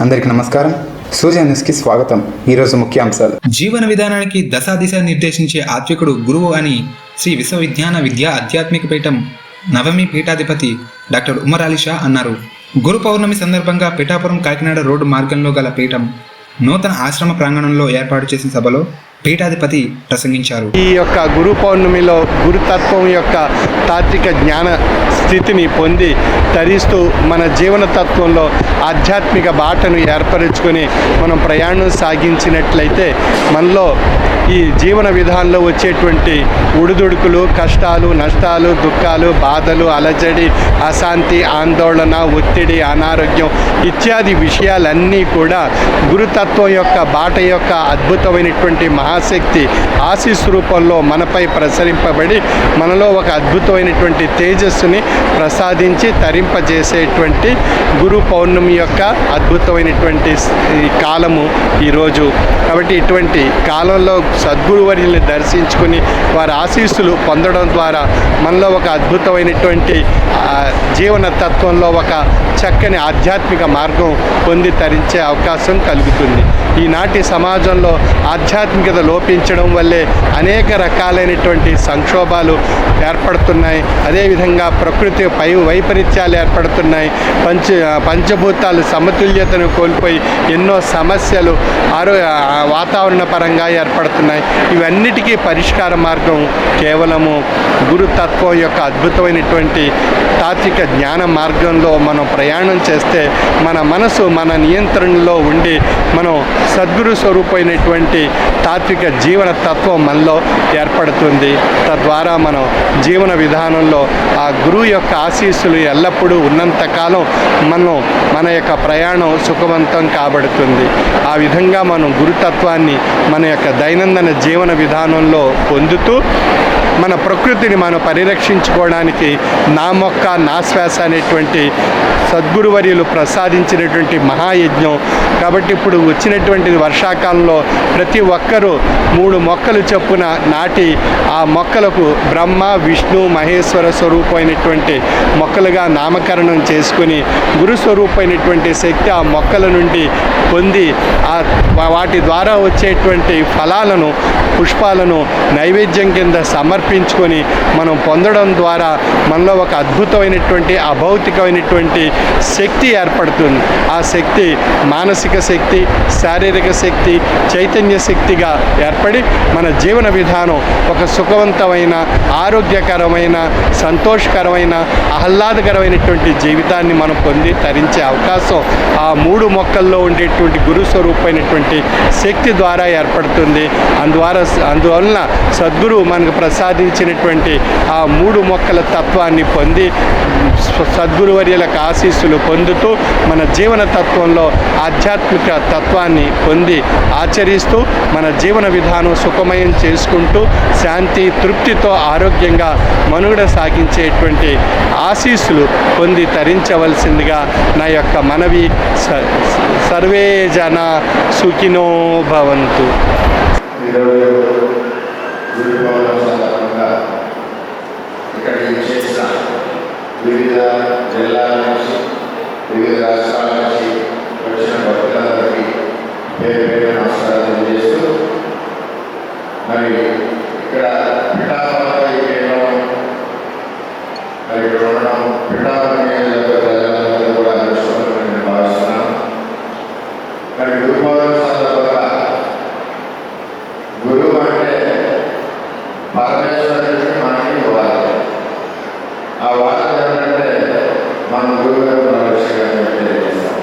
అందరికీ నమస్కారం. సూర్య న్యూస్కి స్వాగతం. ఈరోజు ముఖ్యాంశాలు. జీవన విధానానికి దశ నిర్దేశించే ఆత్వికుడు గురువు అని శ్రీ విశ్వవిజ్ఞాన విద్యా ఆధ్యాత్మిక పీఠం నవమి పీఠాధిపతి డాక్టర్ ఉమర్ అలీ షా అన్నారు. గురు పౌర్ణమి సందర్భంగా పిఠాపురం కాకినాడ రోడ్డు మార్గంలో గల పీఠం నూతన ఆశ్రమ ప్రాంగణంలో ఏర్పాటు చేసిన సభలో పీఠాధిపతి ప్రసంగించారు. ఈ యొక్క గురు పౌర్ణమిలో గురుతత్వం యొక్క తాత్విక జ్ఞాన స్థితిని పొంది తరిస్తూ మన జీవన తత్వంలో ఆధ్యాత్మిక బాటను ఏర్పరచుకొని మనం ప్రయాణం సాగించినట్లయితే మనలో ఈ జీవన విధానంలో వచ్చేటువంటి ఉడుదుడుకులు, కష్టాలు, నష్టాలు, దుఃఖాలు, బాధలు, అలజడి, అశాంతి, ఆందోళన, ఒత్తిడి, అనారోగ్యం ఇత్యాది విషయాలన్నీ కూడా గురుతత్వం యొక్క బాట యొక్క అద్భుతమైనటువంటి మహాశక్తి ఆశీస్ రూపంలో మనపై ప్రసరింపబడి మనలో ఒక అద్భుతమైనటువంటి తేజస్సుని ప్రసాదించి తరింపజేసేటువంటి గురు పౌర్ణమి యొక్క అద్భుతమైనటువంటి కాలము ఈరోజు. కాబట్టి ఇటువంటి కాలంలో సద్గురువర్యుల్ని దర్శించుకుని వారి ఆశీస్సులు పొందడం ద్వారా మనలో ఒక అద్భుతమైనటువంటి జీవన తత్వంలో ఒక చక్కని ఆధ్యాత్మిక మార్గం పొంది తరించే అవకాశం కలుగుతుంది. ఈనాటి సమాజంలో ఆధ్యాత్మికత లోపించడం వల్లే అనేక రకాలైనటువంటి సంక్షోభాలు ఏర్పడుతున్నాయి. అదేవిధంగా ప్రకృతి వైపరీత్యాలు ఏర్పడుతున్నాయి. పంచభూతాలు సమతుల్యతను కోల్పోయి ఎన్నో సమస్యలు వాతావరణ పరంగా ఏర్పడుతున్నాయి. ఇవన్నిటికీ పరిష్కార మార్గం కేవలము గురుతత్వం యొక్క అద్భుతమైనటువంటి తాత్విక జ్ఞాన మార్గంలో మనం ప్రయాణం చేస్తే మన మనసు మన నియంత్రణలో ఉండి మనం సద్గురు స్వరూపమైనటువంటి తాత్విక జీవన తత్వం మనలో ఏర్పడుతుంది. తద్వారా మనం జీవన విధానంలో ఆ గురువు యొక్క ఆశీస్సులు ఎల్లప్పుడూ ఉన్నంతకాలం మన యొక్క ప్రయాణం సుఖవంతం కాబడుతుంది. ఆ విధంగా మనం గురుతత్వాన్ని మన యొక్క దైనందిన జీవన విధానంలో పొందుతూ మన ప్రకృతిని మనం పరిరక్షించుకోవడానికి నా మొక్క నా శ్వాస అనేటువంటి సద్గురువర్యులు ప్రసాదించినటువంటి మహాయజ్ఞం. కాబట్టి ఇప్పుడు వచ్చినటువంటి వర్షాకాలంలో ప్రతి ఒక్కరూ 3 మొక్కలు చొప్పున నాటి ఆ మొక్కలకు బ్రహ్మ, విష్ణు, మహేశ్వర స్వరూపమైనటువంటి మొక్కలుగా నామకరణం చేసుకుని గురు స్వరూపమైనటువంటి శక్తి ఆ మొక్కల నుండి పొంది వాటి ద్వారా వచ్చేటువంటి ఫలాలను, పుష్పాలను నైవేద్యం కింద సమర్పించుకొని మనం పొందడం ద్వారా మనలో ఒక అద్భుతమైనటువంటి అభౌతికమైనటువంటి శక్తి ఏర్పడుతుంది. ఆ శక్తి మానసిక శక్తి, శారీరక శక్తి, చైతన్య శక్తిగా ఏర్పడి మన జీవన విధానం ఒక సుఖవంతమైన, ఆరోగ్యకరమైన, సంతోషకరమైన, ఆహ్లాదకరమైనటువంటి జీవితాన్ని మనం పొంది తరించే అవకాశం ఆ 3 మొక్కల్లో ఉండేటువంటి గురు స్వరూపమైనటువంటి శక్తి ద్వారా ఏర్పడుతుంది. అందువలన సద్గురు మనకు ప్రసాదించినటువంటి ఆ 3 మొక్కల తత్వాన్ని పొంది సద్గురువర్యులకు ఆశీస్సులు పొందుతూ మన జీవన తత్వంలో ఆధ్యాత్మిక తత్వాన్ని పొంది ఆచరిస్తూ మన జీవన విధానం సుఖమయం చేసుకుంటూ శాంతి, తృప్తితో ఆరోగ్యంగా మనుగడ సాగించేటువంటి ఆశీస్సులు పొంది తరించవలసిందిగా నా యొక్క మనవి. సర్వే జన సుఖినో భవంతు. వివిధ జిల్లాల నుంచి, వివిధ రాష్ట్రాల నుంచి వచ్చిన భక్తులందరికీ పేరు నమస్కారం తెలియజేస్తూ, మరి ఇక్కడ పిఠాపురం మరి ఇక్కడ ఉండడం పిఠాపురం ప్రజలందరూ కూడా అదృష్టంగా నేను భావిస్తున్నాను. మరి గురు పౌర్ణమి సందర్భంగా గురువు అంటే పరమేశ్వరుడికి మనకి వారు. ఆ వారు ఏంటంటే మనం గురువు గారు విషయాన్ని తెలియజేస్తాం.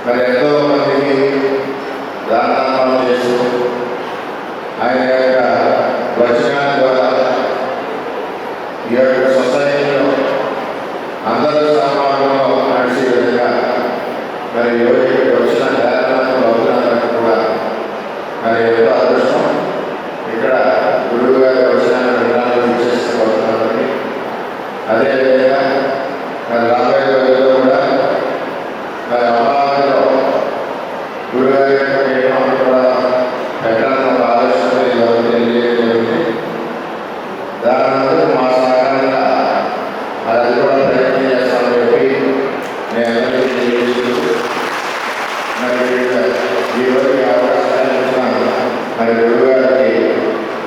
మరి ఎంతో మందికి దానాలు చేస్తూ ఆయన యొక్క వచనాల ద్వారా ఈ యొక్క సొసైటీలో అందరూ సమాజంలో నడిచే విధంగా మరి ఎవరికి వచ్చిన భక్తులందరికీ కూడా మరి ఎంతో అదృష్టం. ఇక్కడ గురువు గారి వచనాన్ని విధానాలు చేసిన భక్తులందరికీ అదేవిధంగా మరి రాబోయే రోజుల్లో కూడా మరి అమరావతిలో గురుగారి యొక్క పీఠం కూడా పెట్టాలని ఒక ఆలోచన తెలియజేయబడింది. దాని మా సహకారంగా అది కూడా ప్రయత్నం చేస్తామని చెప్పి నేను అందరికీ తెలియజేస్తూ మరి గురువు గారికి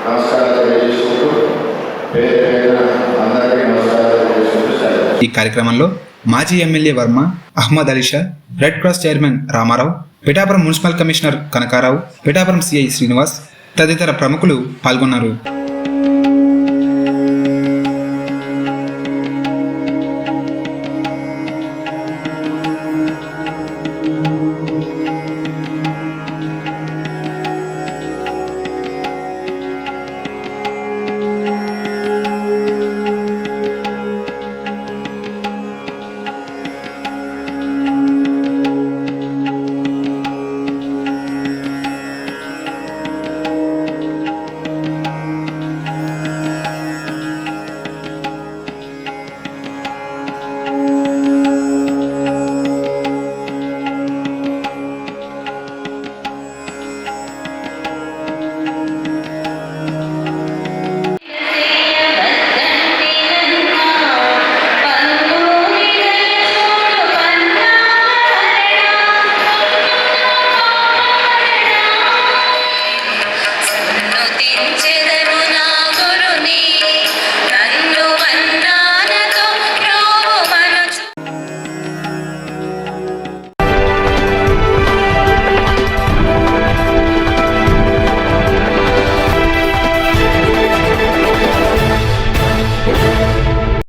నమస్కారాలు తెలియజేసుకుంటూ పేరు పేరున అందరికీ నమస్కారాలు తెలియజేసుకుంటూ సెలవు. ఈ కార్యక్రమంలో మాజీ MLA Varma, Ahmed Alisha, red cross chairman Ramarao, Pithapuram municipal commissioner Kanakarao, Pithapuram CI Srinivas తదితర ప్రముఖులు పాల్గొన్నారు.